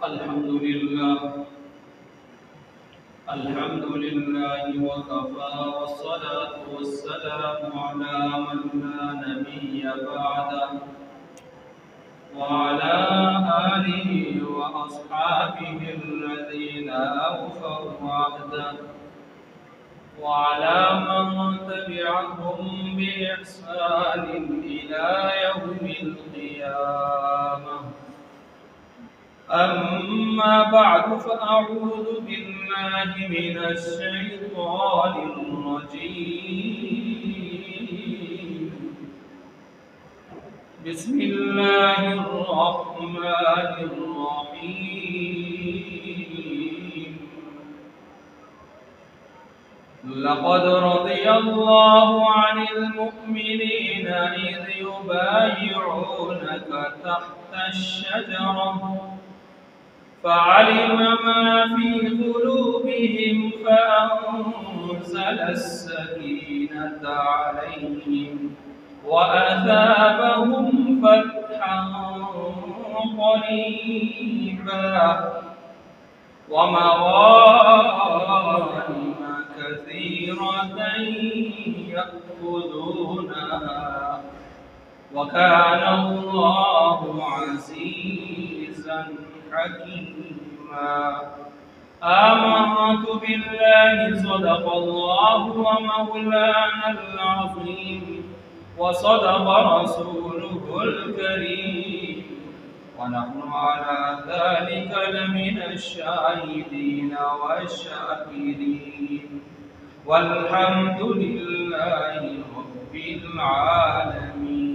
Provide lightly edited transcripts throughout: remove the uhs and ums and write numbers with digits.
अल्हम्दुलिल्लाह अल्हम्दुलिल्लाहि वकफ़ा वस्सलातु वस्सलामु अला मन ला नबिय्य बअदह व अला आलिहि व अस्हाबिहि अल्लज़ीना अवफ़ौ अहदह व अला मन तबिअहुम बिइहसान इला यौमिल क़ियामह। अम्मा बअद फ़अऊज़ु बिल्लाहि मिनश शैतानिर रजीम। बिस्मिल्लाहिर रहमानिर रहीम। लक़द रज़ियल्लाहु अनिल मुअ्मिनीना इज़ युबायिऊनका तहतश शजरह फ़अलिम मा फ़ी क़ुलूबिहिम फ़अन्ज़ल अस्सकीनता अलैहिम व असाबहुम फ़तहन क़रीबा व मग़ानिम कसीरतन यअख़ुज़ूनहा व कान अल्लाहु अज़ीज़न हकीमा। आमनतु बिल्लाहि सदक़ल्लाहु व मौलानल अज़ीम व सदक़ रसूलुहुल करीम व नहनु अला ज़ालिका लमिनश शाहिदीन वश्शाकिरीन वल्हम्दुलिल्लाहि रब्बिल आलमीन।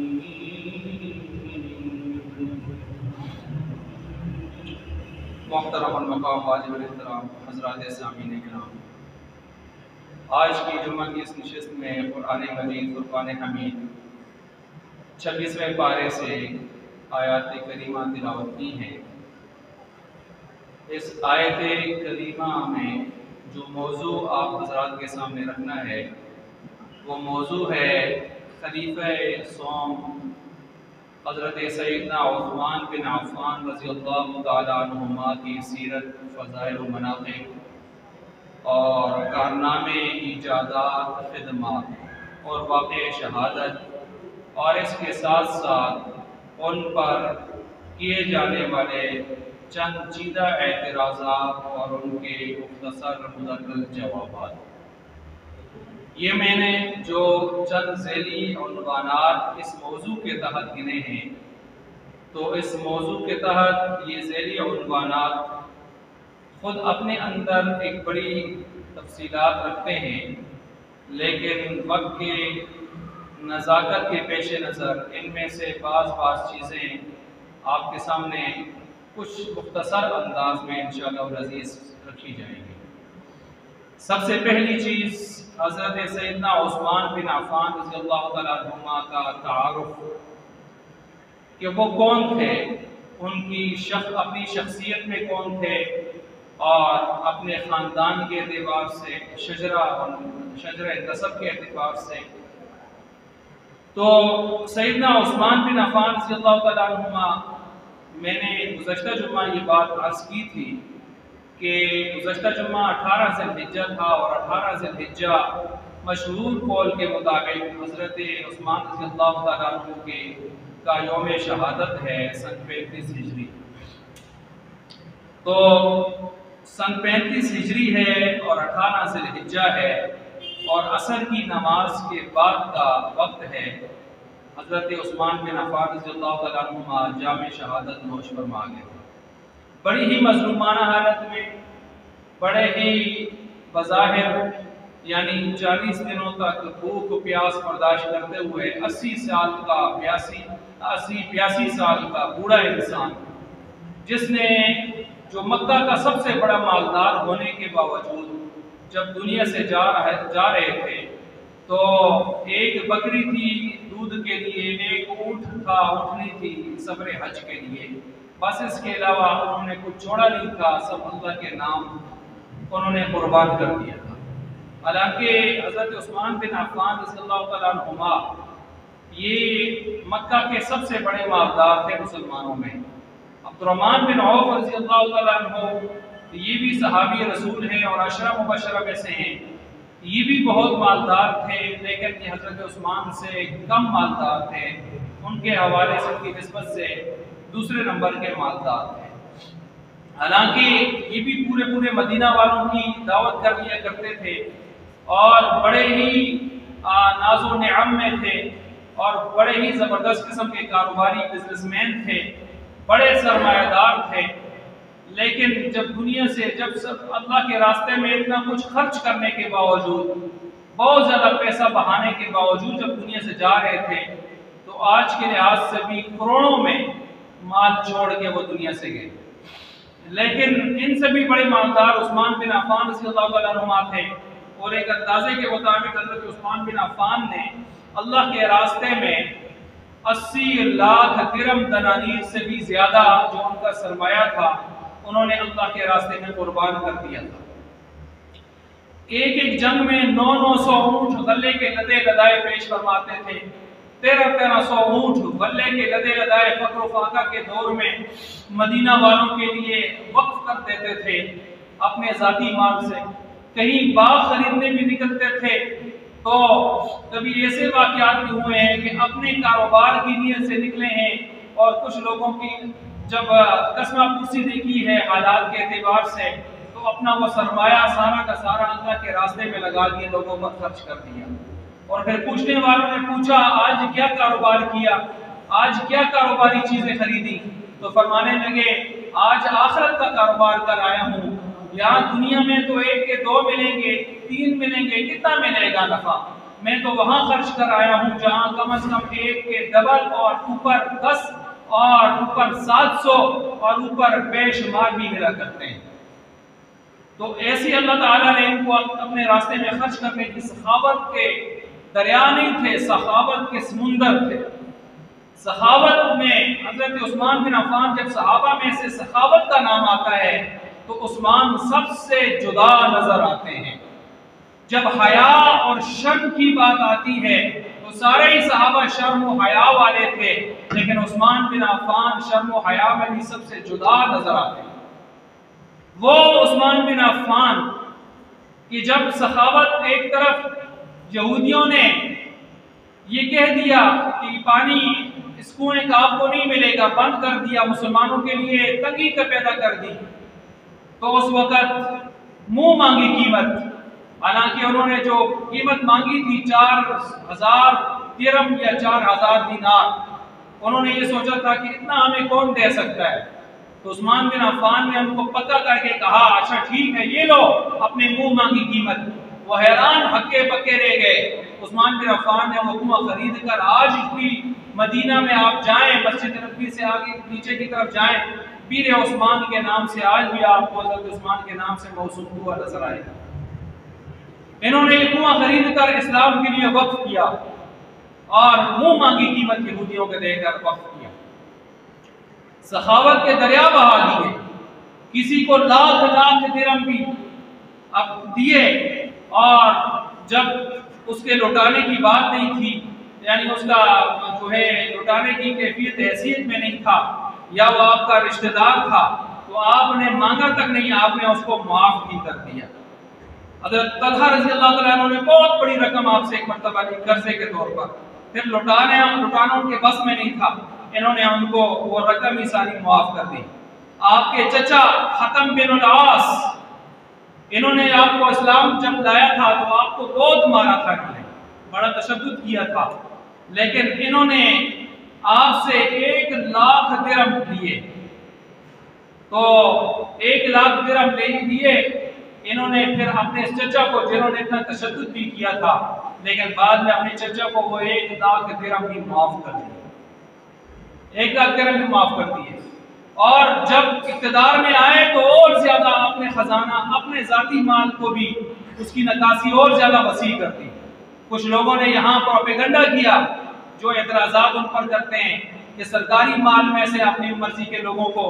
मोहतरम मकाम वाजिबुल एहतराम हज़रात सामीन किराम, आज की जुम्मा की इस नशिस्त में कुरान मजीद फुरक़ान हमीद 26वें पारे से आयत करीमा तिलावत की है। इस आयत करीमा में जो मौजू आप हज़रात के सामने रखना है वो मौजू है खलीफा सोम हज़रत सैयदना उस्मान बिन अफ़्फ़ान रज़ियल्लाहु तआला अन्हुमा की सीरत, फ़ज़ाइल व मनाक़िब और कारनामे, इजादात, ख़िदमत और वाक़े शहादत और इसके साथ साथ उन पर किए जाने वाले चंद चीदा एतराज़ात और उनके मुख्तसर मुदल्लल जवाबात। ये मैंने जो चंद ज़ैली उन्वानात इस मौजू के तहत गिने हैं, तो इस मौजू के तहत ये ज़ैली उन्वानात ख़ुद अपने अंदर एक बड़ी तफसीलात रखते हैं, लेकिन वक्त के नज़ाकत के पेश नज़र इनमें से बाज़ चीज़ें आपके सामने कुछ मुख्तसर अंदाज में इंशाअल्लाह अज़ीज़ रखी जाएंगी। सबसे पहली चीज़ हज़रत सैयदना उस्मान बिन अफ़्फ़ान रज़ियल्लाहु तआला अन्हुमा का तारुफ़ कि वो कौन थे, उनकी अपनी शख्सियत में कौन थे और अपने ख़ानदान के एतबार से, शजरा नसब के एतबार से। तो सैयदना उस्मान बिन अफ़्फ़ान रज़ियल्लाहु तआला अन्हुमा, मैंने गुज़श्ता जुम्मा ये बात अर्ज़ की थी कि गुज़श्ता जुम्मा 18 ज़िलहिज्जा था और 18 ज़िलहिज्जा मशहूर कौल के मुताबिक हज़रत उस्मान रज़ियल्लाहु तआला अन्हु के का यौम शहादत है सन 35 हिजरी। तो सन 35 हिजरी है और 18 ज़िलहिज्जा है और असर की नमाज के बाद का वक्त है। हज़रत उस्मान बिन अफ़्फ़ान रज़ियल्लाहु तआला अन्हुमा जाम शहादत नोश फरमा गए। बड़ी ही मज़लूमाना हालत में, बड़े ही बज़ाहिर यानी 40 दिनों तक भूख प्यास बर्दाश्त करते हुए 82 साल का बूढ़ा इंसान, जिसने जो मक्का का सबसे बड़ा मालदार होने के बावजूद जब दुनिया से जा रहे थे तो एक बकरी थी दूध के लिए, एक ऊँट था, ऊँटनी थी सफर हज के लिए, बस इसके अलावा उन्होंने कुछ छोड़ा नहीं था। सब अल्लाह के नाम उन्होंने कुर्बान कर दिया था। हालांकि हज़रत उस्मान बिन अफ़्फ़ान रज़ियल्लाहु तआला अन्हुमा ये मक्का के सबसे बड़े मालदार थे मुसलमानों में। अब अब्दुर्रहमान बिन औफ रज़ी अल्लाह तआला अन्हु, ये भी सहाबी रसूल हैं और अशरा मुबशरा में से हैं। ये भी बहुत मालदार थे, लेकिन ये हज़रत उस्मान से कम मालदार थे। उनके हवाले से, उनकी निस्बत से दूसरे नंबर के मालदार थे। हालांकि ये भी पूरे मदीना वालों की दावत कर लिया करते थे और बड़े ही नाज़ो निअम में थे और बड़े ही ज़बरदस्त किस्म के कारोबारी बिजनेसमैन थे, बड़े सरमायादार थे। लेकिन जब दुनिया से, जब सब अल्लाह के रास्ते में इतना कुछ खर्च करने के बावजूद, बहुत ज़्यादा पैसा बहाने के बावजूद जब दुनिया से जा रहे थे, तो आज के लिहाज से भी करोड़ों में माल छोड़ के वो दुनिया से गए। लेकिन इनसे भी बड़े मालदार उस्मान बिन अफ़्फ़ान रज़ियल्लाहु अन्हु थे और एक अंदाजे के मुताबिक हज़रत उस्मान बिन अफ़्फ़ान ने अल्लाह के रास्ते में 80 लाख दिरहम दनानीर से भी ज़्यादा जो उनका सरमाया था, उन्होंने अल्लाह के रास्ते में कुर्बान कर दिया था। एक जंग में 900 ऊँट गले के लदे लदाए पेश फरमाते थे। 1300 ऊँट गले के लदे लदाए फक्र फाका के दौर में मदीना वालों के लिए वक्फ कर देते थे अपने जाती माल से। कहीं बाग खरीदने भी निकलते थे तो कभी ऐसे वाक़यात भी हुए हैं कि अपने कारोबार की नीयत से निकले हैं और कुछ लोगों की जब कसमा पुरसी देखी है हालात के एतबार से, तो अपना वो सरमाया सारा का सारा अल्लाह के रास्ते में लगा दिए, लोगों पर खर्च कर दिया। और फिर पूछने वालों ने पूछा, आज क्या कारोबार किया, आज क्या कारोबारी चीजें खरीदी? तो फरमाने लगे, आज आखिरत का कारोबार कर आया हूँ। यहाँ दुनिया में तो 1 के 2 मिलेंगे, 3 मिलेंगे, कितना मिलेगा नफा? मैं तो वहां खर्च कर आया हूँ जहाँ कम से कम 1 के डबल और ऊपर 10 और ऊपर 700 और ऊपर बेशुमार भी मिला करते हैं। तो ऐसी अल्लाह ताला ने इनको अपने रास्ते में खर्च करने की, सखावत के दरिया नहीं थे, सखावत के समुंदर थे। सखावत में हजरत उस्मान बिन अफ़्फ़ान, जब सहाबा में से सखावत का नाम आता है तो उस्मान सबसे जुदा नजर आते हैं। जब हया और शर्म की बात आती है तो सारे ही सहाबा शर्म और हया वाले थे, लेकिन उस्मान बिन अफ़्फ़ान शर्म और हया में भी सबसे जुदा नजर आते हैं। वो उस्मान बिन अफ़्फ़ान कि जब सखावत, एक तरफ यहूदियों ने ये कह दिया कि पानी इस कुएं का आपको नहीं मिलेगा, बंद कर दिया, मुसलमानों के लिए तंगी का पैदा कर दी, तो उस वक़्त मुंह मांगी कीमत, हालांकि उन्होंने जो कीमत मांगी थी 4000 दिरहम या 4000 दीनार, उन्होंने ये सोचा था कि इतना हमें कौन दे सकता है। तो उस्मान बिन अफ़्फ़ान ने उनको पक्का करके कहा, अच्छा ठीक है, ये लो अपने मुंह मांगी कीमत। वो हैरान हक्के पक्के रह गए। उस्मान बिन अफ़्फ़ान ने वो कुआं खरीद कर, आज भी मदीना में आप जाएं, मस्जिद नबवी से आगे नीचे की तरफ जाएं, पीर उस्मान के नाम से आज भी आपको हज़रत उस्मान के नाम से मौसूफ हुआ नजर आएगा। इन्होंने ये कुआं खरीद कर इस्लाम के लिए वक्फ किया और मुंह मांगी कीमत यहूदियों को देकर वक्फ किया। सखावत के दरिया बहा दिए, किसी को लाख लाख दिरहम भी अब दिए, और जब उसके लौटाने की बात नहीं थी, यानी उसका जो है लौटाने की कैफियत हैसियत में नहीं था, या वो आपका रिश्तेदार था, तो आपने मांगा तक नहीं, आपने उसको माफ भी कर दिया। हज़रत तलहा रज़ी अल्लाह तआला अन्हु ने बहुत बड़ी रकम आपसे एक मरतबा ली कर्जे के तौर पर, फिर लौटाना उनके बस में नहीं था, इन्होंने उनको वो रकम ही सारी माफ कर दी। आपके चचा खतम बिन आस, इन्होंने आपको इस्लाम जब लाया था तो आपको बहुत मारा था, इन्होंने बड़ा तशद्दुद किया था, लेकिन इन्होंने आपसे 1 लाख दिरहम लिए, तो 1 लाख दिरहम ले दिए इन्होंने। फिर अपने चचा को, जिन्होंने इतना तशद्दुद भी किया था, लेकिन बाद में अपने चचा को वो 1 लाख दिरहम भी माफ कर दिए, 1 लाख दिरहम भी माफ कर दिए। और जब इक़्तिदार में आए तो और ज्यादा अपने खजाना, अपने जाती माल को भी उसकी नकासी और ज्यादा वसी कर दी। कुछ लोगों ने यहाँ प्रोपेगेंडा किया, जो एतराज़ात उन पर करते हैं कि सरकारी माल में से अपनी मर्जी के लोगों को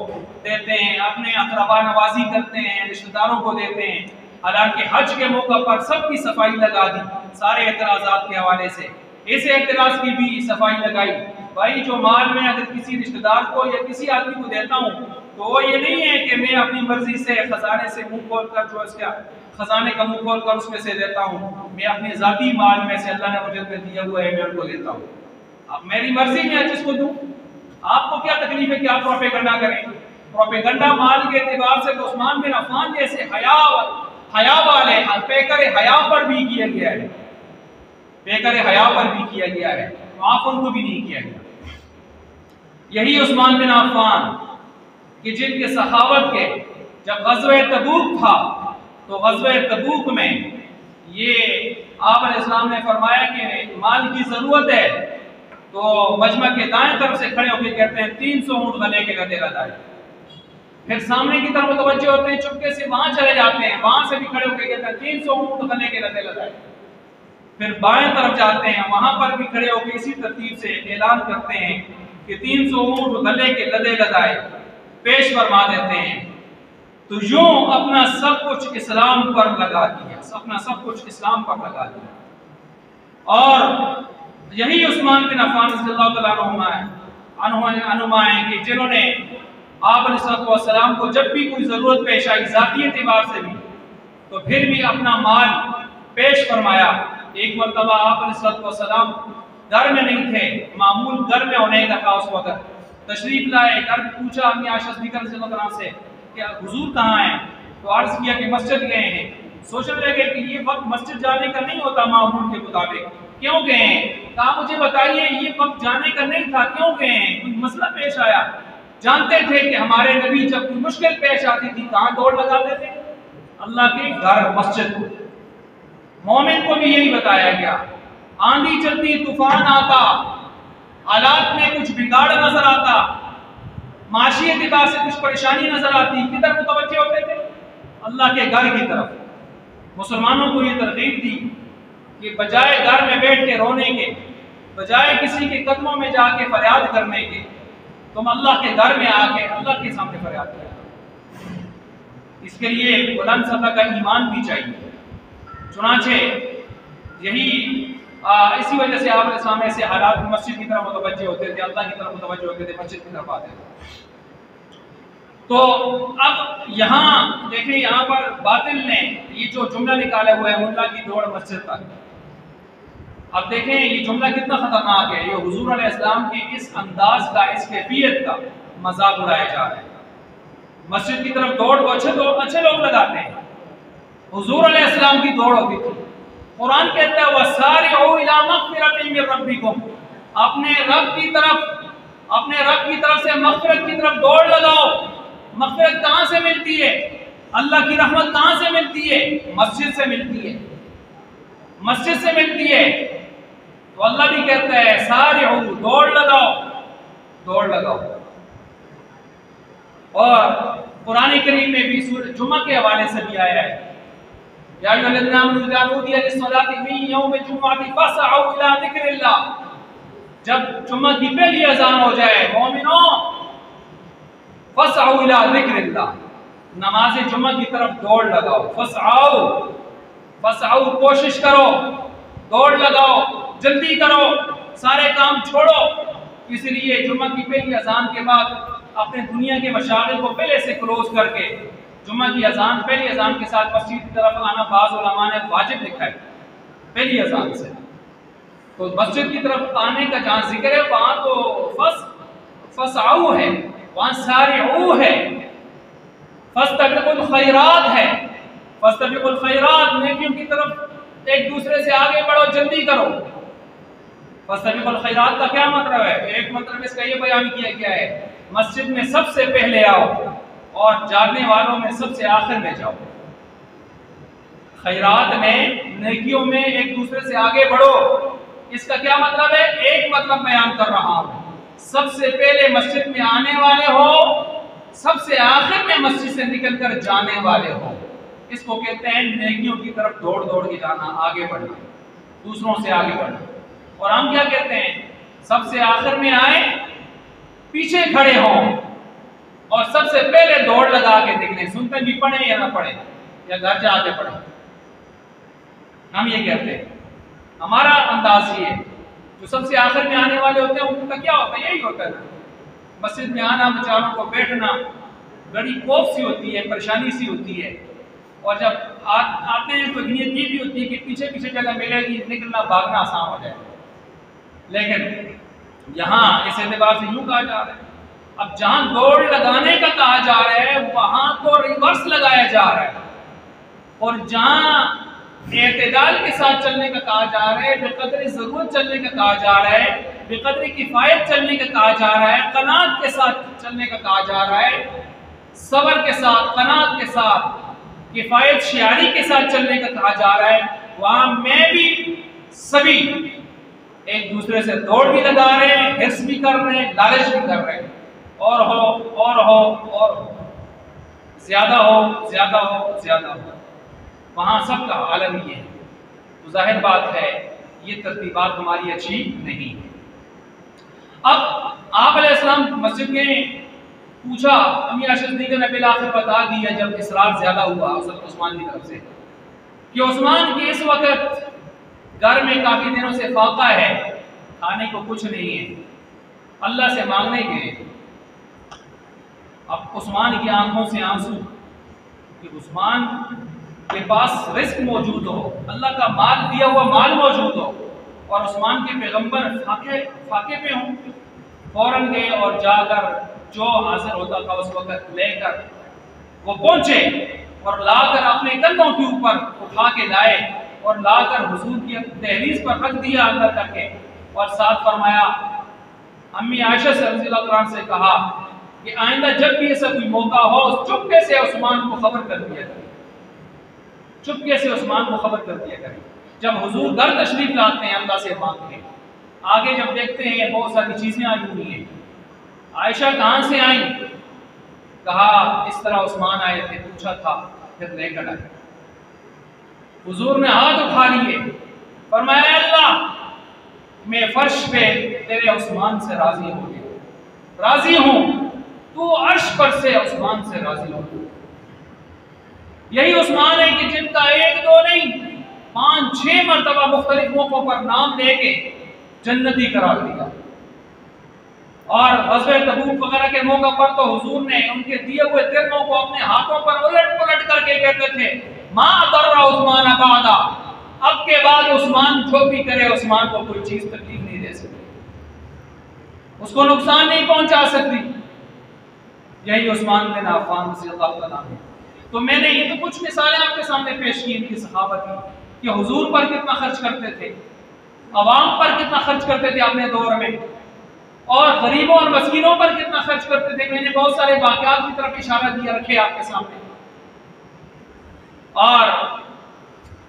देते हैं, अपने अक़रबा नवाजी करते हैं, रिश्तेदारों को देते हैं। हालांकि हज के मौका पर सबकी सफाई लगा दी सारे एतराज़ात के हवाले से। ऐसे एतराज़ की भी सफाई लगाई, भाई जो माल में अगर किसी रिश्तेदार को या किसी आदमी को देता हूँ तो वो ये नहीं है कि मैं अपनी मर्जी से खजाने से मुंह खोल कर जो इसका खजाने का मुंह खोल कर उसमें से देता हूँ, मैं अपने जाती माल में से अल्लाह ने मुझे दिया हुआ है मैं उनको देता हूँ। अब मेरी मर्जी में जिसको दूँ, आपको क्या तकलीफ है कि आप प्रोपेगेंडा करें? प्रोपेगेंडा माल के एतबार से तो उस्मान बिन अफ़्फ़ान जैसे हया वाले पैकर हया पर भी किया गया है, पैकर हया पर भी किया गया है, माफ उनको भी नहीं किया गया। यही उस्मान बिन अफ़्फ़ान कि जिनके सखावत के जब ग़ज़वे तबूक था तो ग़ज़वे तबूक में ये आप अलैहिस्सलाम ने फरमाया कि माल की ज़रूरत है, तो मजमा के दाएं तरफ से खड़े होकर कहते हैं 300 ऊँट गले के गदे लदाए। फिर सामने की तरफ मुतवज्जे होते हैं, चुपके से वहां चले जाते हैं, वहां से भी खड़े होकर कहते हैं 300 ऊँट गले के गदे लदाए। फिर बाएं तरफ जाते हैं, वहां पर भी खड़े होकर इसी तरतीब से ऐलान करते हैं कि 300 ऊँट गले के लदे लदाए, पेश फरमा देते हैं। तो यूं अपना सब कुछ इस्लाम पर लगा दिया, अपना सब कुछ इस्लाम पर लगा दिया। और यही उस्मान बिन अफ़्फ़ान रज़ियल्लाहु तआला अन्हु हैं कि जिन्होंने आप अलैहिस्सलाम को जब भी कोई ज़रूरत पेश आई ज़ाती एतबार से भी, तो फिर भी अपना माल पेश फरमाया। एक मरतबा आप अलैहिस्सलाम घर में नहीं थे, मामूल घर में होने का था, उस वक्त तशरीफ लाए, घर पूछा अम्मी आयशा सिद्दीक़ा रज़ियल्लाहु अन्हा से कि हुजूर कहाँ हैं? तो अर्ज़ किया कि मस्जिद गए हैं। सोचने लगे कि ये वक्त मस्जिद जाने का नहीं होता मामूल के मुताबिक, क्यों गए हैं? कहा मुझे बताइए ये वक्त जाने का नहीं था, क्यों गए हैं? कोई मसला पेश आया? जानते थे कि हमारे नबी जब कोई मुश्किल पेश आती थी कहाँ दौड़ लगाते थे? अल्लाह के घर, मस्जिद। मोमिन को भी यही बताया गया, आंधी चलती, तूफान आता, हालात में कुछ बिगाड़ नजर आता, माशी एतबार से कुछ परेशानी नजर आती, किधर मुतवज्जे होते थे? अल्लाह के घर की तरफ। मुसलमानों को ये तरगीब दी कि बजाय घर में बैठ के रोने के, बजाय किसी के कदमों में जाके फरियाद करने के, तुम अल्लाह के घर में आके अल्लाह के सामने फरियाद करो। इसके लिए बुलंद सतह का ईमान भी चाहिए। चुनाचे यही इसी वजह से आप सामने से हालात मस्जिद की तरफ मुतवज्जे होते थे, अल्लाह की तरफ मुतवज्जे होते थे, मस्जिद की तरफ आते थे। तो अब यहाँ देखें, यहाँ पर बातिल ने ये जो जुमला निकाले हुए है मुल्ला की दौड़ मस्जिद तक, अब देखें ये जुमला कितना खतरनाक है। ये हुजूर अलैहिस्सलाम के इस अंदाज का, इस कैफियत का मजाक उड़ाया जा रहा है। मस्जिद की तरफ दौड़ को अच्छे लोग लगाते हैं, हुजूर अलैहिस्सलाम की दौड़ होती थी। कुरान कहता है वसारिउ इला मग़फ़िरतिन मिन रब्बिकुम, अपने रब की तरफ से मग़फ़िरत की तरफ दौड़ लगाओ। मग़फ़िरत कहाँ से मिलती है? अल्लाह की रहमत कहाँ से मिलती है? मस्जिद से मिलती है, मस्जिद से मिलती है। तो अल्लाह भी कहता है सारिउ, दौड़ लगाओ, दौड़ लगाओ। और कुरान करीम में भी सूरह जुमा के हवाले से भी आया है, या अय्युहल्लज़ीना आमनू इज़ा नूदिया लिस्सलाति मिन यौमिल जुमुअति फसअू इला ज़िक्रिल्लाह, जब जुमा की पहली अज़ान हो जाए, मोमिनों फसअू इला ज़िक्रिल्लाह, नमाज जुमा की तरफ दौड़ लगाओ। फसअू कोशिश करो, दौड़ लगाओ, जल्दी करो, सारे काम छोड़ो। इसलिए जुमा की पहली अज़ान के बाद अपने दुनिया के मशागिल को पहले से क्लोज करके जुमा की अज़ान, पहली अज़ान के साथ मस्जिद की तरफ आना बाज़ उलमा ने वाजिब लिखा है पहली अज़ान से। तो मस्जिद की तरफ आने का जहाँ जिक्र है वहाँ तो फसआऊ है, वहाँ सारिऊ है, फस्तबिकुल खैरात है, फस्तबिकुल खैरात, नेकियों की तरफ एक दूसरे से आगे बढ़ो, जल्दी करो। फस्तबिकुल खैरात का क्या मतलब है? एक मतलब इसका ये बयान किया गया है मस्जिद में सबसे पहले आओ और जागने वालों में सबसे आखिर में जाओ। खैरात में, नेकियों में एक दूसरे से आगे बढ़ो। इसका क्या मतलब है? एक मतलब बयान कर रहा हूं, सबसे पहले मस्जिद में आने वाले हो, सबसे आखिर में मस्जिद से निकलकर जाने वाले हो। इसको कहते हैं नेकियों की तरफ दौड़ दौड़ के जाना, आगे बढ़ना, दूसरों से आगे बढ़ना। और हम क्या कहते हैं? सबसे आखिर में आए, पीछे खड़े हों और सबसे पहले दौड़ लगा के निकले, सुनते भी पढ़े या ना पढ़े, या घर जाके पढ़े। हम ये कहते हैं, हमारा अंदाज ये, जो सबसे आखिर में आने वाले होते हैं उनका क्या होता है? यही होता है, मस्जिद में आना, बेचारों को बैठना, बड़ी खौफ सी होती है, परेशानी सी होती है। और जब आते हैं तो नीयत ये भी होती है कि पीछे पीछे जगह मिलेगी, निकलना भागना आसान हो जाए। लेकिन यहाँ इस एतबार से यूँ कहा जा रहा है, अब जहाँ दौड़ लगाने का कहा जा रहा है वहाँ तो रिवर्स लगाया जा रहा है, और जहाँ एतदाल के साथ चलने का कहा जा रहा है, बेकदरी ज़रूरत चलने का कहा जा रहा है, बेकदरी किफ़ायत चलने का कहा जा रहा है, कनात के साथ चलने का कहा जा रहा है, सबर के साथ, कनात के साथ, किफ़ायत शियारी के साथ चलने का कहा जा रहा है, वहाँ मैं भी सभी एक दूसरे से दौड़ भी लगा रहे हैं, हिर्स भी कर रहे हैं, लालच भी कर रहे हैं, और हो और हो और हो, ज्यादा हो ज्यादा हो ज्यादा हो। वहाँ सबका आलम ये है। तो जाहिर बात है ये तरतीबात हमारी अच्छी नहीं है। अब आप अलैहिस्सलाम मस्जिद में पूछा, अम्मी आयशा सिद्दीक़ा ने बिल आखिर बता दिया जब इसरार ज्यादा हुआ उस्मान की तरफ से कि उस्मान की इस वक्त घर में काफी दिनों से फाका है, खाने को कुछ नहीं है, अल्लाह से मांगने गए। अब उस्मान की आंखों से आंसू कि उस्मान के पास रिस्क मौजूद हो, अल्लाह का माल दिया हुआ माल मौजूद हो, और उस्मान के पैगंबर फाके पे हों। फौरन गए और जाकर जो हासिल होता था उस वक्त लेकर वो पहुंचे और लाकर अपने कंधों के ऊपर उठा के लाए और लाकर हुजूर की दहलीज पर रख दिया अंदर करके, और साथ फरमाया, अम्मी आयशा से रज़ियल्लाहु अन्हा से कहा कि आइंदा जब भी ऐसा कोई मौका हो चुपके से उस्मान को खबर कर दिया करें, चुपके से उस्मान को खबर कर दिया करें। जब हुजूर घर तशरीफ लाते हैं अल्लाह से मांगते हैं, आगे जब देखते हैं बहुत सारी चीजें आई हुई हैं। आयशा कहाँ से आई? कहा इस तरह उस्मान आए थे, पूछा था, फिर लेकर आए। हुजूर ने हाथ उठा लिए, फरमाया अल्लाह मैं फर्श पे तेरे उस्मान से राजी हो गया, राजी हूं, तू अर्श पर से उस्मान से राजी हो। यही उस्मान है कि जिनका एक दो नहीं 5-6 मरतबा मुख्तलिफ मौकों पर नाम लेके जन्नती करार दिया। और ग़ज़वे तबूक वगैरह के मौका पर तो हुजूर ने उनके दिए हुए तिरनों को अपने हाथों पर उलट पुलट करके कहते थे, माँ दर्रा उस्मान अबादा, अब के बाद उस्मान जो भी करे उस्मान को कोई चीज तकलीफ नहीं दे सकती, उसको नुकसान नहीं पहुंचा सकती। यही उस्मान बिन अफ़्फ़ान रज़ियल्लाहु अन्हु। तो मैंने ये तो कुछ मिसालें आपके सामने पेश की इनकी सहाबत की कि हुजूर पर कितना खर्च करते थे, अवाम पर कितना खर्च करते थे अपने दौर में, और गरीबों और मस्कीनों पर कितना खर्च करते थे। मैंने बहुत सारे वाक़यात की तरफ इशारा दिया रखे आपके सामने। और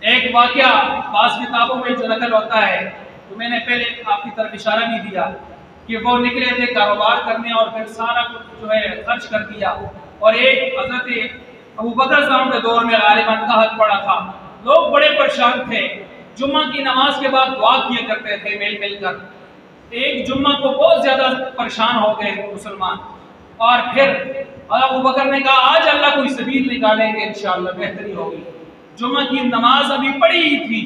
एक वाक़या पास किताबों में जो नकल होता है, तो मैंने पहले आपकी तरफ इशारा भी दिया कि वो निकले थे कारोबार करने और फिर सारा कुछ जो है खर्च कर दिया। और एक हज़रत अबू बकर साहब के दौर में गालिबन कहत पड़ा था, लोग बड़े परेशान थे, जुम्मा की नमाज के बाद दुआ किया करते थे मिल मिलकर। एक जुम्मा को बहुत ज्यादा परेशान हो गए मुसलमान, और फिर अबू बकर ने कहा आज अल्लाह कोई सबील निकालेंगे, इंशाअल्लाह बेहतरी होगी। जुम्मा की नमाज अभी पड़ी ही थी,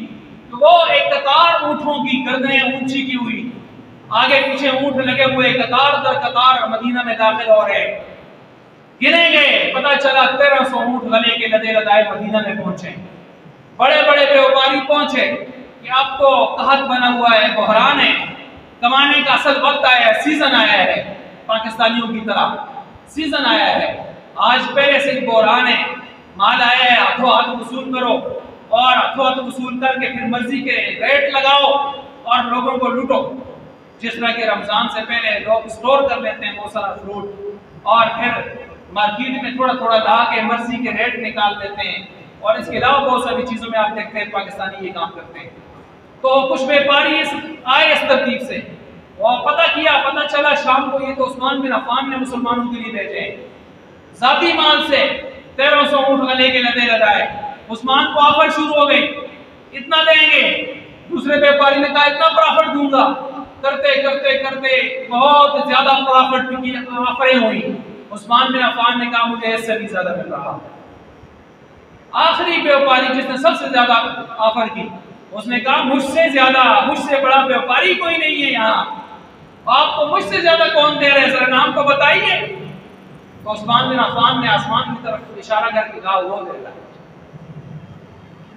तो वो एक कतार ऊँटों की गर्दनें ऊंची की हुई, आगे पीछे ऊँट लगे हुए कतार दर कतार मदीना में दाखिल हो रहे। गिने गए, पता चला 1300 ऊँट गले के लदे लदाए मदीना में पहुंचे। बड़े बड़े व्यापारी पहुंचे कि अब तो कहत बना हुआ है, बहरान है, कमाने का असल वक्त आया है, सीजन आया है, पाकिस्तानियों की तरह सीजन आया है। आज पहले से बहरान है, माल आया है, हाथों हाथ वसूल करो, और हाथों हाथ वसूल करके फिर मर्जी के रेट लगाओ और लोगों को लूटो। जिस तरह के रमजान से पहले लोग स्टोर कर लेते हैं बहुत सारा फ्रूट, और फिर मार्केट में थोड़ा थोड़ा ला के मर्जी के रेट निकाल देते हैं। और इसके अलावा बहुत सारी चीजों में आप देखते हैं पाकिस्तानी ये काम करते हैं। तो कुछ व्यापारी आए इस तरतीब से, और पता किया, पता चला शाम को ये तो उस्मान बिन अफ़्फ़ान ने मुसलमानों के लिए भेजे जाती माल से 1300 ऊँट गले के लदे लदाए। उस्मान को ऑफर शुरू हो गई, इतना देंगे। दूसरे व्यापारी ने कहा इतना प्रॉफिट दूंगा। करते करते करते बहुत ज्यादा प्रॉफिट की ऑफरें हुई। उस्मान बिन अफ़्फ़ान ने कहा मुझे इससे भी ज्यादा मिल रहा। आखिरी व्यापारी जिसने सबसे ज्यादा ऑफर की, उसने कहा मुझसे ज्यादा, मुझसे बड़ा व्यापारी कोई नहीं है यहाँ, आपको मुझसे ज्यादा कौन दे रहे हैं, जरा नाम तो बताइए। तो उस्मान बिन अफ़्फ़ान ने आसमान की तरफ इशारा करके कहा वो देगा।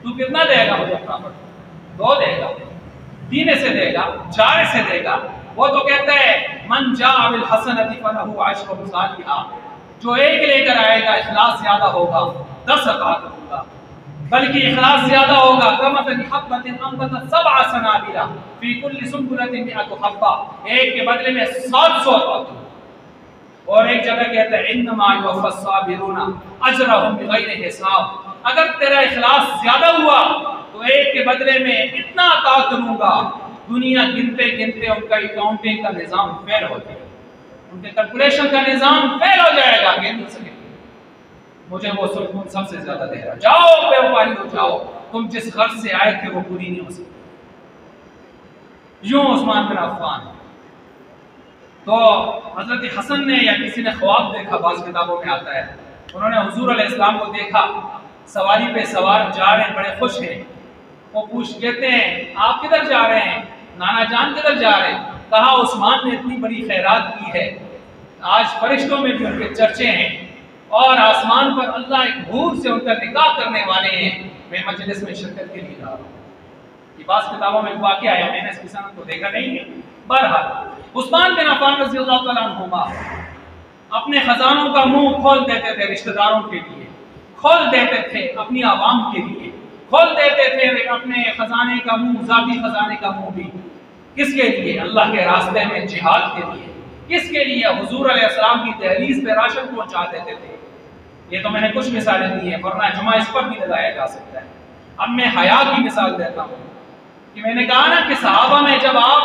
तू कितना देगा मुझे प्रॉफिट? 2 देगा, 3 से देगा, 4 से देगा। वो तो कहता है मन जाअ बिल हसनति फलहु अशरु अम्सालिहा, जो 1 लेकर आएगा इखलास ज्यादा होगा 10 अता करूंगा, बल्कि इखलास ज्यादा होगा कमसली हब्बतिन अंबतत सबअ सनाबिला फी कुल्ली सुंबुलतिन मिअतु हब्बा, एक के बदले में 700 अता दूंगा। और एक जगह कहता है इन्नमा युवफ़्फ़स साबिरूना अजरहुम बिग़ैरि हिसाब, अगर तेरा इखलास ज्यादा हुआ तो 1 के बदले में इतना अता करूंगा, दुनिया गिनते गिनते उनका अकाउंटिंग का निजाम फेल हो जाएगा, उनके कैलकुलेशन का निजाम फेल हो जाएगा, गिन नहीं सकेंगे। मुझे वो सबसे ज्यादा दे रहा, जाओ व्यापारी हो जाओ, तुम जिस खर्च से आए थे वो पूरी नहीं हो सकती। यूं उस्मान बिन अफ़्फ़ान। तो हजरत हसन ने या किसी ने ख्वाब देखा, बाज़ किताबों में आता है, उन्होंने हुजूर अलैहिस्सलाम को देखा सवारी पे सवार जा रहे हैं, बड़े खुश हैं। वो कहते हैं आप किधर जा रहे हैं, नाना जान किधर जा रहे हैं? कहा उस्मान ने इतनी बड़ी खैरात की है, आज फरिश्तों में भी उनके चर्चे हैं और आसमान पर अल्लाह एक हूर से उनका निकाह करने वाले हैं, मैं मजलिस में शिरकत के लिए जा रहा हूँ। ये बात किताबों में वाक़या आया, मैंने इसकी सनद को देखा नहीं है। बहरहाल उस्मान बिन अफ़्फ़ान रज़ियल्लाहु तआला अन्हुमा अपने खजानों का मुंह खोल देते थे, रिश्तेदारों के लिए खोल देते थे, अपनी आवाम के लिए खोल देते थे अपने खजाने का मुंह, जाती खजाने का मुंह भी। किसके लिए? अल्लाह के रास्ते में जिहाद के लिए। किसके लिए? हुजूर अलैहिस्सलाम की दहलीज पे राशन पहुंचा देते थे। ये तो मैंने कुछ मिसालें दी हैं, वरना जुमा इस पर भी लगाया जा सकता है। अब मैं हया की मिसाल देता हूँ कि मैंने कहा ना कि सहाबा में जब आप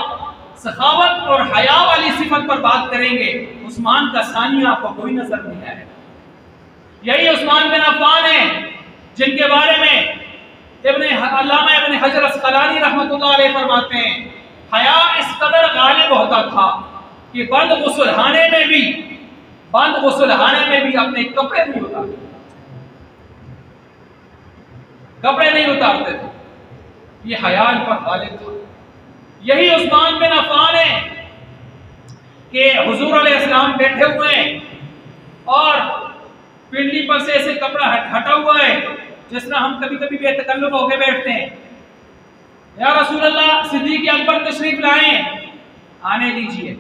सखावत और हया वाली सिफत पर बात करेंगे, उस्मान का सानिया आपको कोई नजर नहीं आएगा। यही उस्मान बिन अफ़्फ़ान है जिनके बारे में अल्लामा इब्न हजर अस्क़लानी रहमतुल्लाह अलैह फरमाते हैं, हया इस कदर गालिब होता था कि बंद गुस्लखाने में भी अपने कपड़े नहीं उतारते थे। ये हया पर गालिब था। यही उस्मान बिन अफ़्फ़ान है कि हुजूर अलैहिस्सलाम बैठे हुए हैं और पिंडी पर से ऐसे कपड़ा हटा हुआ है जिस तरह हम कभी कभी बेतकल्लुफ़ होकर बैठते हैं। या रसूल अल्लाह सिद्दीक़ अकबर तशरीफ लाए, आने दीजिए,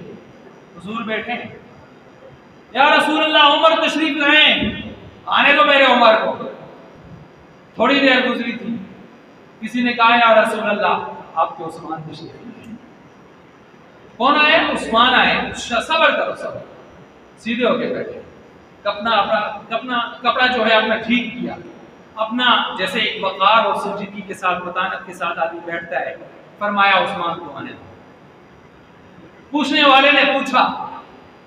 हुजूर बैठे हैं। या रसूल अल्लाह उमर तशरीफ लाए, आने दो मेरे उमर को। थोड़ी देर गुजरी थी, किसी ने कहा या रसूल अल्लाह आपके उस्मान तशरीफ लाए। कौन आए? उस्मान आए। सबर करो, सबर, सीधे होके बैठे, कपड़ा जो है अपना ठीक किया, अपना जैसे एक वक़ार और संजीदगी के साथ, मतानत के साथ आदमी बैठता है। फरमाया उस्मान को आने दो। पूछने वाले ने पूछा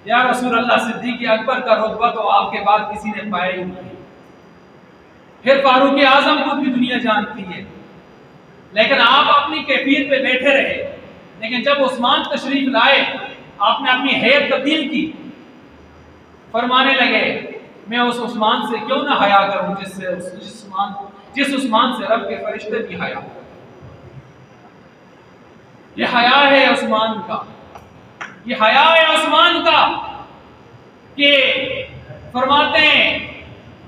या रसूल अल्लाह सिद्दीक़ अकबर का रुतबा तो आपके बाद किसी ने पाया ही नहीं। फिर फारूक आज़म को भी दुनिया जानती है, लेकिन आप अपनी कैफियत पे बैठे रहे। लेकिन जब उस्मान तशरीफ लाए, आपने अपनी हैत तब्दील की, फरमाने लगे मैं उस उस्मान से क्यों ना हया करूं जिस उस्मान से रब के फरिश्ते भी हया। ये हया है उस्मान का, ये हया है उस्मान का कि फरमाते हैं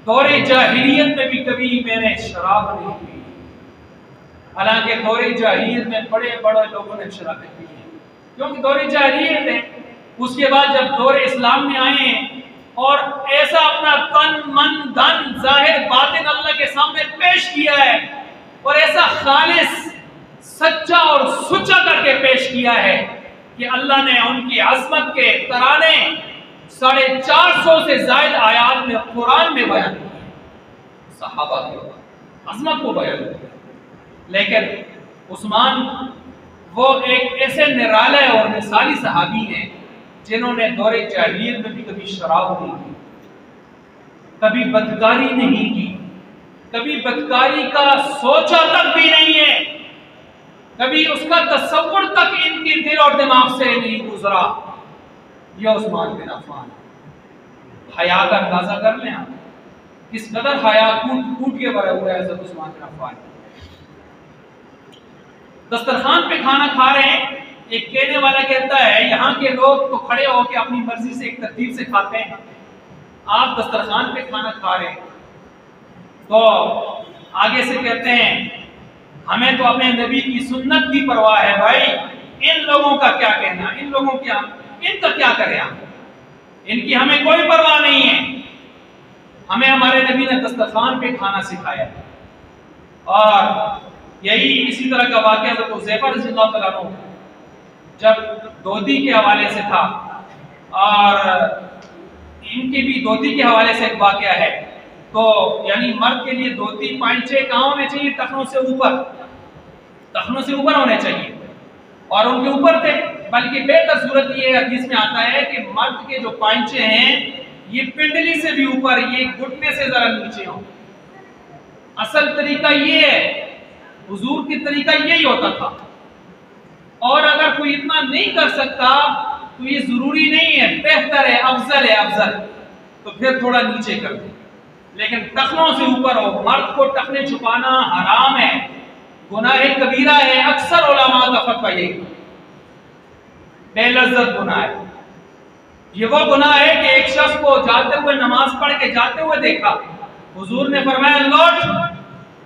दौरे जाहिलियत में भी कभी मैंने शराब नहीं पी। हालांकि दौरे जाहिलियत में बड़े बड़े लोगों ने शराबें पी हैं, क्योंकि दौरे जाहिलियत है। उसके बाद जब दौरे इस्लाम में आए हैं और ऐसा अपना तन मन धन जाहिर बातिन अल्लाह के सामने पेश किया है और ऐसा खालिस सच्चा और सुच्चा करके पेश किया है कि अल्लाह ने उनकी अज़मत के तराने 450 से ज़ायद आयात में कुरान में बयान किए, सहाबा की अज़मत को बयान किया। लेकिन उस्मान वो एक ऐसे निराले और मिसाली सहाबी हैं जिन्होंने दौरे जाहिलियत में भी कभी शराब नहीं की, कभी बदकारी नहीं की, कभी बदकारी का सोचा तक भी नहीं है, कभी उसका तसव्वुर तक इनके दिल और दिमाग से नहीं गुजरा। यह उस्मान बिन अफ़्फ़ान। हया का अंदाजा कर लें आप, किस कदर हया कूट के भरा हुआ है हज़रत उस्मान बिन अफ़्फ़ान। दस्तरखान पे खाना खा रहे हैं, एक कहने वाला कहता है यहाँ के लोग तो खड़े होकर अपनी मर्जी से एक तरतीब से खाते हैं, आप दस्तरखान पे खाना खा रहे हैं, तो आगे से कहते हैं हमें तो अपने नबी की सुन्नत की परवाह है भाई, इन लोगों का क्या कहना, इन लोगों क्या, इनका क्या करें हम, इनकी हमें कोई परवाह नहीं है। हमें हमारे नबी ने दस्तरखान पे खाना सिखाया। और यही इसी तरह का वाक़या हज़रत हुज़ैफ़ा रज़ियल्लाहु तआला अन्हु जब धोती के हवाले से था, और इनके भी धोती के हवाले से एक वाक़या है। तो यानी मर्द के लिए धोती पांचे कहाँ होने चाहिए, टखनों से ऊपर, टखनों से ऊपर होने चाहिए, और उनके ऊपर थे। बल्कि बेहतर सूरत ये हदीस में आता है कि मर्द के जो पांचे हैं ये पिंडली से भी ऊपर, ये घुटने से जरा नीचे हो। असल तरीका ये है, हुजूर की तरीका यही होता था। और अगर कोई इतना नहीं कर सकता तो ये जरूरी नहीं है, बेहतर है, अफजल है, अफजल तो फिर थोड़ा नीचे कर दे, लेकिन टखनों से ऊपर हो। मर्द को टखने छुपाना हराम है, गुनाह कबीरा है। अक्सर उलमा का फतवा यही, बेलज्जत गुनाह है। ये वो गुनाह है कि एक शख्स को जाते हुए, नमाज पढ़ के जाते हुए देखा, हुजूर ने फरमाया लौट,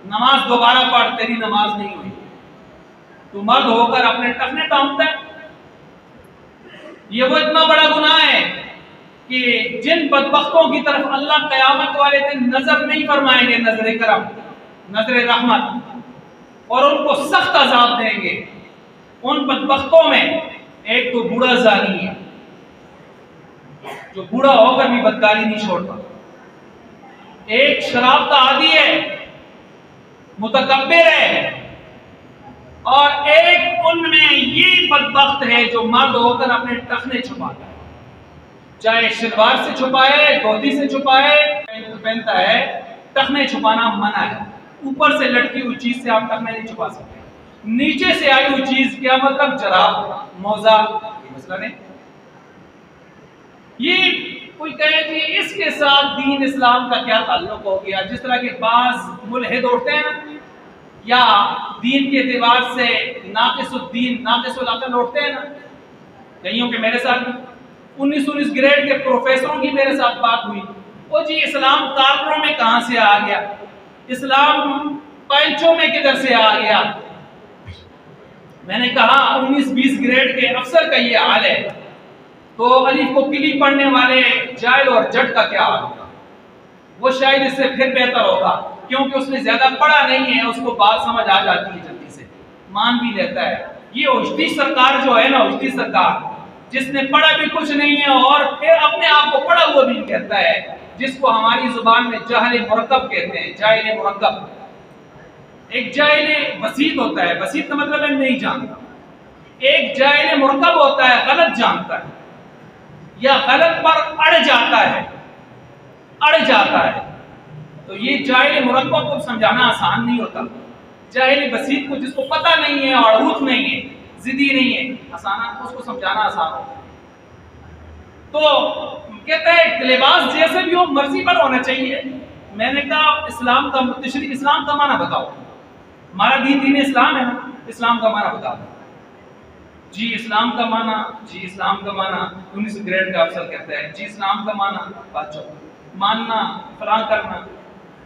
नमाज दोबारा पढ़, तेरी नमाज नहीं हुई। तू मर्द होकर अपने टखने टांगता है। ये वो इतना बड़ा गुनाह है कि जिन बदबख्तों की तरफ अल्लाह क़यामत वाले दिन नजर नहीं फरमाएंगे, नजर करम, नजर रहमत, और उनको सख्त अजाब देंगे। उन बदबख्तों में एक तो बूढ़ा जानी है, जो बूढ़ा होकर भी बदकारी नहीं छोड़ता, एक शराब का आदी है, मुतकब्बिर है, और एक उनमें ये बदबख्त है जो मर्द होकर अपने टखने छुपाता है। चाहे शलवार से छुपाए, धोती से छुपाए, पहनता है, टखने छुपाना मना है। ऊपर से लटकी हुई चीज से आप टखने नहीं छुपा सकते। नीचे से आई हुई चीज, क्या मतलब, जराब, मोजा, ये मसला नहीं। ये कोई कहे कि इसके साथ दीन इस्लाम का क्या ताल्लुक हो गया। जिस तरह के बाज मुल्हिद उठते हैं ना, या दीन के एतबार से नाक़िसुद्दीन, नाक़िसुल अक़ल उठते हैं ना, कईयों के मेरे साथ 19 ग्रेड के प्रोफेसरों की मेरे साथ बात हुई। वो जी इस्लाम कारकों में कहां से आ गया, इस्लाम पैंचों में किधर से आ गया। मैंने कहा 19-20 ग्रेड के अफसर का ये हाल है, तो अलीफ को किली पढ़ने वाले जाहिल और जट का क्या हाल होगा। वो शायद इससे फिर बेहतर होगा, क्योंकि उसने ज्यादा पढ़ा नहीं है, उसको बात समझ आ जाती है, जल्दी से मान भी लेता है। ये उश्ती सरकार जो है ना, उश्ती सरकार, जिसने पढ़ा भी कुछ नहीं है और फिर अपने आप को पढ़ा हुआ भी कहता है, जिसको हमारी जुबान में जाहिल मुरक्कब कहते हैं, जाहिल मुरक्कब। एक जाहिल बसीत होता है, बसीत का मतलब है नहीं जानता। एक जाहिल मुरक्कब होता है, गलत जानता है या गलत पर अड़ जाता है, अड़ जाता है। तो ये जाहिल मुरक्कब को समझाना आसान नहीं होता। जाहिल बसीत को, जिसको पता नहीं है, अड़ूत नहीं है, जिद्दी नहीं है, आसान, उसको समझाना आसान होता है। तो कहता है लिबास जैसे भी हो, मर्जी पर होना चाहिए। मैंने कहा इस्लाम का तशरीह, इस्लाम का माना बताओ, हमारा दीन इस्लाम है ना, इस्लाम का माना बताओ। जी इस्लाम का माना, जी इस्लाम का माना। 19 ग्रेड का अफसर कहता है जी इस्लाम का माना, बात मानना, फलां करना।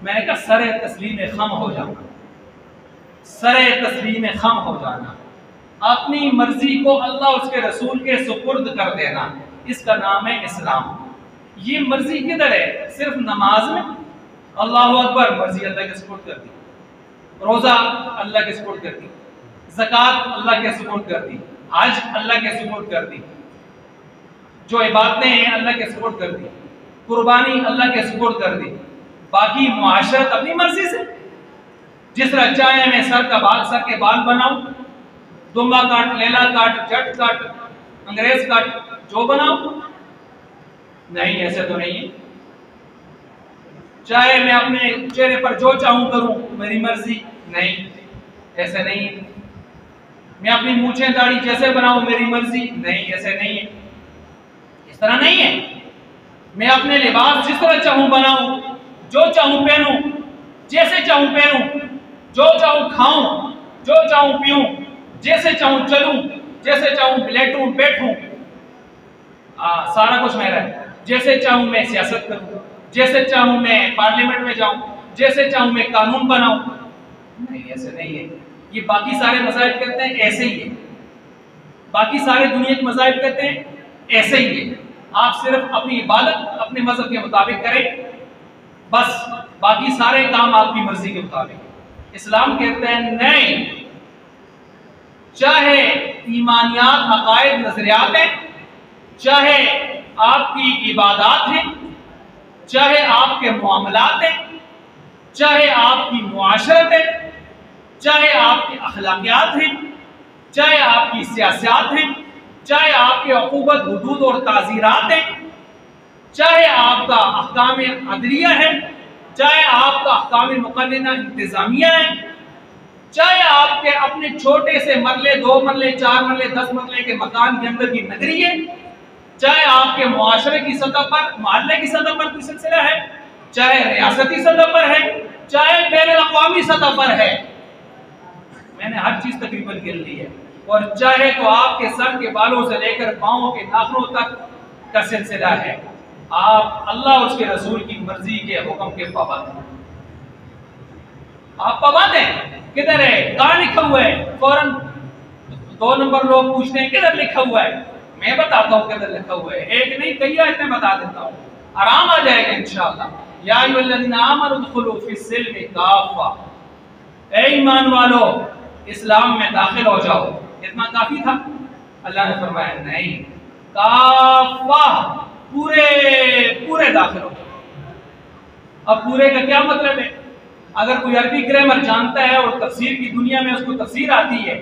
मैंने कहा सरे तस्लीम खम हो जाना, सरे तस्लीम खम हो जाना, अपनी मर्जी को अल्लाह उसके रसूल के सुपुर्द कर देना, इसका नाम है इस्लाम। ये मर्जी किधर है? सिर्फ नमाज में अल्लाह अकबर, मर्जी अल्लाह के सुपुर्द कर दी, रोजा अल्लाह के सुपुर्द कर दी, ज़कात अल्लाह के सुपुर्द कर दी, हज अल्लाह के सुपुर्द कर दी, जो इबादतें हैं अल्लाह के सुपुर्द कर दी, कुर्बानी अल्लाह के सुपुर्द कर दी। बाकी मुआशरत अपनी मर्जी से, जिस तरह चाहे मैं सर के बाल बनाऊं, दुम्बा काट, लेला काट, जट काट, अंग्रेज काट, जो बनाऊं। नहीं, ऐसे तो नहीं है। चाहे मैं अपने चेहरे पर जो चाहूं करूं, मेरी मर्जी। नहीं, ऐसे नहीं है। मैं अपनी मूछें दाढ़ी जैसे बनाऊं, मेरी मर्जी। नहीं, ऐसे नहीं है, इस तरह नहीं है। मैं अपने लिबास जिस तरह चाहूं बनाऊं, जो चाहूं पहनूं, जैसे चाहूं पहनूं, जो चाहूं खाऊं, जो चाहूं पीऊं, जैसे चाहूं चलूं, जैसे चाहूं लेटूं बैठूं, सारा कुछ मेरा है। जैसे चाहूं मैं सियासत करूं, जैसे चाहूं मैं पार्लियामेंट में जाऊं, जैसे चाहूं मैं कानून बनाऊं। नहीं, ऐसे नहीं है। ये बाकी सारे मज़ाहिब कहते हैं ऐसे ही है, बाकी सारे दुनिया के मज़ाहिब कहते हैं ऐसे ही है। आप सिर्फ अपनी इबादत अपने मजहब के मुताबिक करें, बस बाकी सारे काम आपकी मर्जी के मुताबिक। इस्लाम कहते हैं नहीं, चाहे ईमानियात अकायद नजरियात हैं, चाहे आपकी इबादत हैं, चाहे आपके मामलात हैं, चाहे आपकी मुआशरत है, चाहे आपकी अखलाकियात हैं, चाहे आपकी सियासत हैं, चाहे आपके अक़ूबत हुदूद और ताज़ीरात हैं, चाहे आपका अहकाम अदलिया है, चाहे आपका अहकाम मुक़न्नना इंतज़ामिया है, चाहे आपके अपने छोटे से मरले 2 मरले 4 मरले 10 मरले के मकान के अंदर की नगरी है, चाहे आपके मुआशरे की सतह पर, मोहल्ले की सतह पर कोई सिलसिला है, चाहे रियासती सतह पर है, चाहे बैनुल-अक़वामी सतह पर है, मैंने हर चीज तकरीबन गिन ली है। और चाहे तो आपके सर के बालों से लेकर पांवों के नाखूनों तक का सिलसिला है, आप अल्लाह और उसके रसूल की मर्जी के हुक्म के पाबंद हैं। आप पाबंद हैं। किधर है, कहाँ लिखा हुआ है? फौरन 2 नंबर लोग पूछते हैं किधर लिखा हुआ है। मैं बताता हूँ किधर लिखा हुआ है, एक नहीं कई आयतें बता देता हूँ, आराम आ जाएगा इंशाअल्लाह। या अय्युहल्लज़ीना आमनू उदखुलू फिस्सिल्मि काफ़ा, ऐ ईमान वालो इस्लाम में दाखिल हो जाओ। इतना काफी था? अल्लाह ने फरमाया नहीं, काफ़ा, पूरे पूरे दाखिल हो जाओ। अब पूरे का क्या मतलब है? अगर कोई अरबी ग्रामर जानता है और तफसीर की दुनिया में उसको तफसीर आती है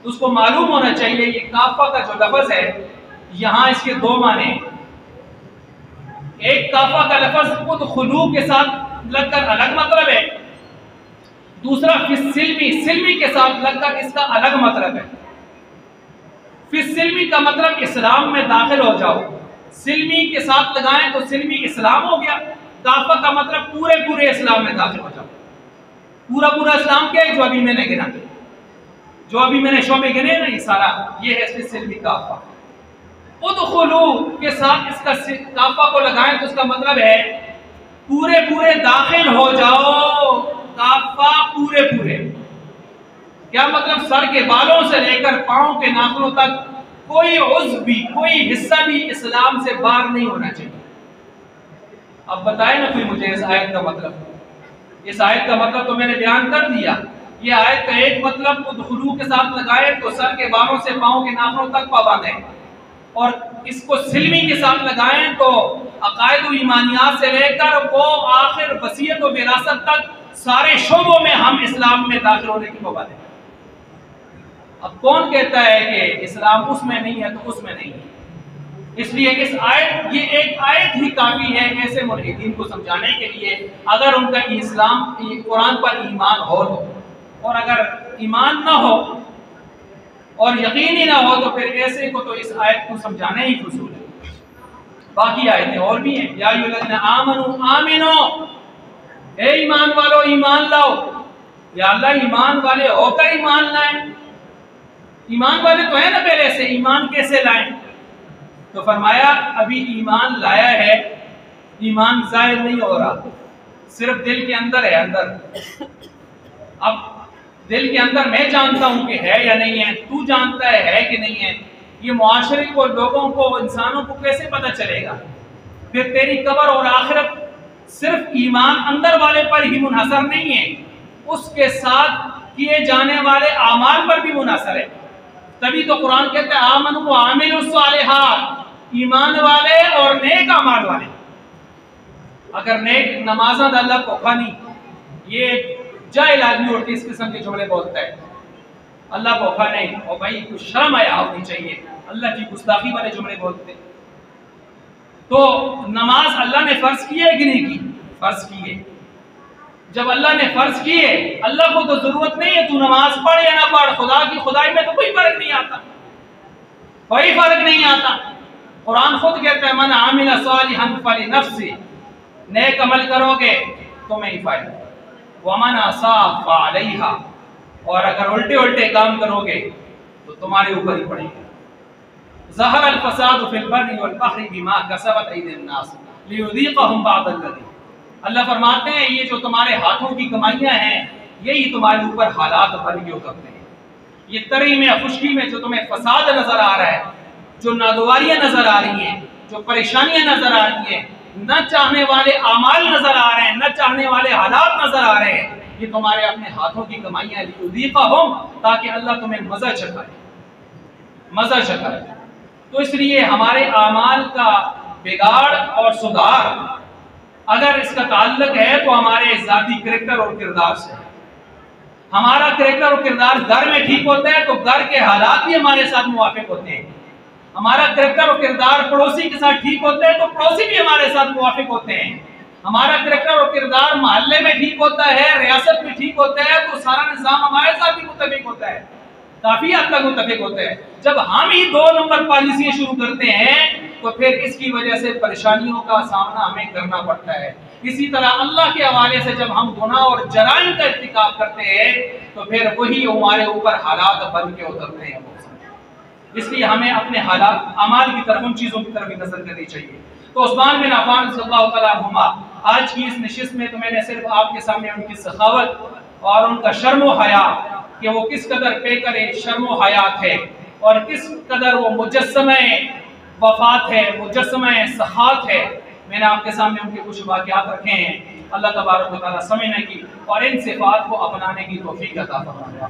तो उसको मालूम होना चाहिए ये काफ़ा का जो लफ्ज़ है यहाँ इसके 2 माने हैं। एक काफ़ा का लफ्ज़ उदखुलू के साथ लगकर अलग मतलब है, दूसरा फिस्सिल्मी, सिल्मी के साथ लगकर इसका अलग मतलब है। फिस्सिल्मी का मतलब इस्लाम में दाखिल हो जाओ, सिल्मी के साथ लगाएं तो सिल्मी इस्लाम हो गया। काफ़ा का मतलब पूरे पूरे इस्लाम में दाखिल हो जाओ। पूरा पूरा इस्लाम क्या है? जो अभी मैंने गिना, जो अभी मैंने शोबे गिने ना, ये सारा ये है फिस्सिल्मी काफ़ा। उदखुलू के साथ इसका काफ़ा को लगाएं तो इसका मतलब है पूरे पूरे दाखिल हो जाओ। काफ़ा पूरे पूरे, क्या मतलब? सर के बालों से लेकर पांव के नाखूनों तक कोई उज़्व भी, कोई हिस्सा भी इस्लाम से बाहर नहीं होना चाहिए। अब बताए ना फिर मुझे इस आयत का मतलब। इस आयत का मतलब तो मैंने बयान कर दिया। ये आयत का एक मतलब उदखुलू के साथ लगाए तो सर के बालों से पांव के नाखूनों तक पाबंद है, और इसको सिल्मी के साथ लगाएं तो अकायद व ईमानियात से लेकर वो आखिर वसीयत व विरासत तक सारे शोबों में हम इस्लाम में दाखिल होने की पाबंद है। अब कौन कहता है कि इस्लाम उसमें नहीं है तो उसमें नहीं है? इसलिए इस आयत, ये एक आयत ही काफी है ऐसे मुल्हिदीन को समझाने के लिए, अगर उनका इस्लाम कुरान पर ईमान हो तो। और अगर ईमान ना हो और यकीन ही ना हो तो फिर ऐसे को तो इस आयत को समझाना ही फजूल है। बाकी आयतें और भी हैं। या अय्युहल्लज़ीना आमनू आमिनो, ए ईमान वालो ईमान लाओ। या अल्लाह, ईमान वाले होकर ईमान लाएं। ईमान वाले तो है ना पहले से, ईमान कैसे लाएं? तो फरमाया अभी ईमान लाया है, ईमान जाहिर नहीं हो रहा, सिर्फ दिल के अंदर है, अंदर। अब दिल के अंदर मैं जानता हूं कि है या नहीं है, तू जानता है कि नहीं है, ये मुआशरे को, लोगों को, इंसानों को कैसे पता चलेगा? फिर तेरी कब्र और आखिरत सिर्फ ईमान अंदर वाले पर ही मुनहसर नहीं है, उसके साथ किए जाने वाले आमाल पर भी मुनहसर है। तभी तो कुरान कहते हैं आमनू व आमिलुस सालिहात, ईमान वाले और नेक अमाल वाले। अगर नेक नमाज़ अल्लाह को खानी, ये जाहिल आदमी उठ के इस किस्म के जुमले बोलता है, अल्लाह को खा नहीं, और भाई कुछ शर्म आया होनी चाहिए, अल्लाह की गुस्ताखी वाले जुमले बोलते। तो नमाज अल्लाह ने फर्ज की है कि नहीं की? फर्ज की है। जब अल्लाह ने फर्ज की है, अल्लाह को तो जरूरत नहीं है तू नमाज पढ़ या ना पढ़, खुदा की खुदाई में तो कोई फर्क नहीं आता, कोई फर्क नहीं आता। कुरान खुद कहता है मन आमिला सालिहन फलिनफ्सी, नेक अमल करोगे तुम्हें ही फायदा, वमन असा फअलैहा, और अगर उल्टे उल्टे काम करोगे तो तुम्हारे ऊपर ही पड़ेगा। ज़हरल फ़सादु फ़िल बर्रि वल बहरि बिमा कसबत अयदीन नास लियुज़ीक़हुम बअदल्लज़ी। अल्लाह फरमाते हैं ये जो तुम्हारे हाथों की कमाइयाँ हैं यही तुम्हारे ऊपर हालात बन के उतरते हैं। ये तरी में खुशकी में जो तुम्हें फसाद नजर आ रहा है, जो नागवारियाँ नजर आ रही हैं, जो परेशानियाँ नजर आ रही हैं, न चाहने वाले आमाल नजर आ रहे हैं, न चाहने वाले हालात नजर आ रहे हैं, ये तुम्हारे अपने हाथों की कमाइयाँ लियुज़ीक़हुम, ताकि अल्लाह तुम्हें मजा चखाए। तो इसलिए हमारे आमाल का बिगाड़ और सुधार अगर इसका ताल्लुक है तो हमारे जाती करैक्टर और किरदार से। हमारा करैक्टर और किरदार घर में ठीक होता है तो घर के हालात भी हमारे साथ मुवाफिक होते हैं। हमारा करैक्टर और किरदार पड़ोसी के साथ ठीक होते हैं तो पड़ोसी भी हमारे साथ मुवाफिक होते हैं। हमारा करैक्टर और किरदार मोहल्ले में ठीक होता है, रियासत में ठीक होता है तो सारा निजाम हमारे साथ भी मुत्तफिक होता है, काफी हद तक मुत्तफिक होते हैं। जब हम ही 2 नंबर पॉलिसियां शुरू करते हैं तो फिर इसकी वजह से परेशानियों का सामना हमें करना पड़ता है। इसी तरह अल्लाह के हवाले से जब हम गुनाह और जराइम का इर्तिकाब करते हैं तो फिर वही हमारे ऊपर हालात बन के उतरते हैं। इसलिए हमें अपने हालात अमाल की तरफ, उन चीज़ों की तरफ भी नजर करनी चाहिए। तो उस्मान बिन अफ़्फ़ान रज़ियल्लाहु तआला अन्हुमा आज की इस नशिस्त में तो मैंने सिर्फ आपके सामने उनकी सखावत और उनका शर्म हया कि वो किस कदर पेकर शर्म हयात है और किस कदर वो मुजस्समे वफात है, मुजस्समे सखात है, मैंने आपके सामने उनके कुछ वाक़यात रखे हैं। अल्लाह तबारक व तआला समझने की और इन सिफ़ात को अपनाने की तौफ़ीक़ अता फरमाए।